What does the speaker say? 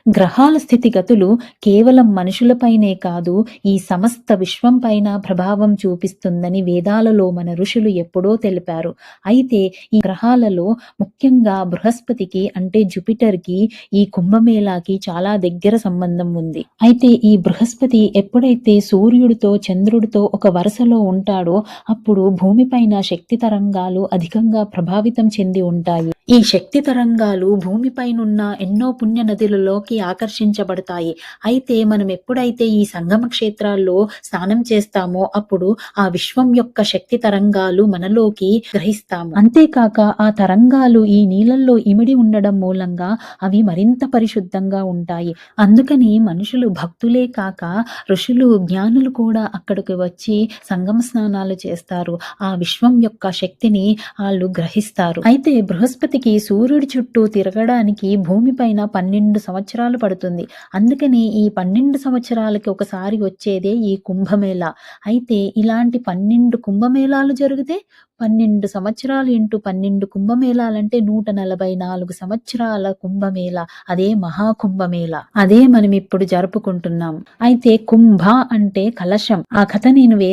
గ్రహాల స్థితిగతులు కేవలం మనుషులపైనే కాదు, ఈ సమస్త విశ్వం పైన ప్రభావం చూపిస్తుందని వేదాలలో మన ఋషులు ఎప్పుడో తెలిపారు. అయితే ఈ గ్రహాలలో ముఖ్యంగా బృహస్పతికి అంటే జూపిటర్‌కి ఈ కుంభమేళాకి చాలా దగ్గర సంబంధం ఉంది. అయితే ఈ బృహస్పతి ఎప్పుడైతే సూర్యుడితో, చంద్రుడితో ఒక వరుసలో ఉంటాడో అప్పుడు భూమిపైన శక్తి తరంగాలు అధికంగా ప్రభావితం చెంది ఉంటాయి. ఈ శక్తి తరంగాలు భూమిపైనున్న ఎన్నో పుణ్య నదులలోకి ఆకర్షించబడతాయి. అయితే మనం ఎప్పుడైతే ఈ సంగమ క్షేత్రాల్లో స్నానం చేస్తామో అప్పుడు ఆ విశ్వం యొక్క శక్తి తరంగాలు మనలోకి గ్రహిస్తాము. అంతేకాక ఆ తరంగాలు ఈ నీళ్ళల్లో ఇమిడి ఉండడం మూలంగా అవి మరింత పరిశుద్ధంగా ఉంటాయి. అందుకని మనుషులు భక్తులే కాక ఋషులు, జ్ఞానులు కూడా అక్కడికి వచ్చి సంగమ స్నానాలు చేస్తారు. ఆ విశ్వం యొక్క శక్తిని వాళ్ళు గ్రహిస్తారు. అయితే బృహస్పతికి సూర్యుడి చుట్టూ తిరగడానికి భూమిపైన 12 సంవత్సరాలు పడుతుంది. అందుకని ఈ 12 సంవత్సరాలకి ఒకసారి వచ్చేదే ఈ కుంభమేళా. అయితే ఇలాంటి 12 కుంభమేళాలు జరిగితే 12 సంవత్సరాలు ఇంటూ 12 కుంభమేళాలంటే 144 సంవత్సరాల కుంభమేళా. అదే మహాకుంభమేళా. అదే మనం ఇప్పుడు జరుపుకుంటున్నాం. అయితే కుంభ అంటే కలశం. ఆ కథ నేను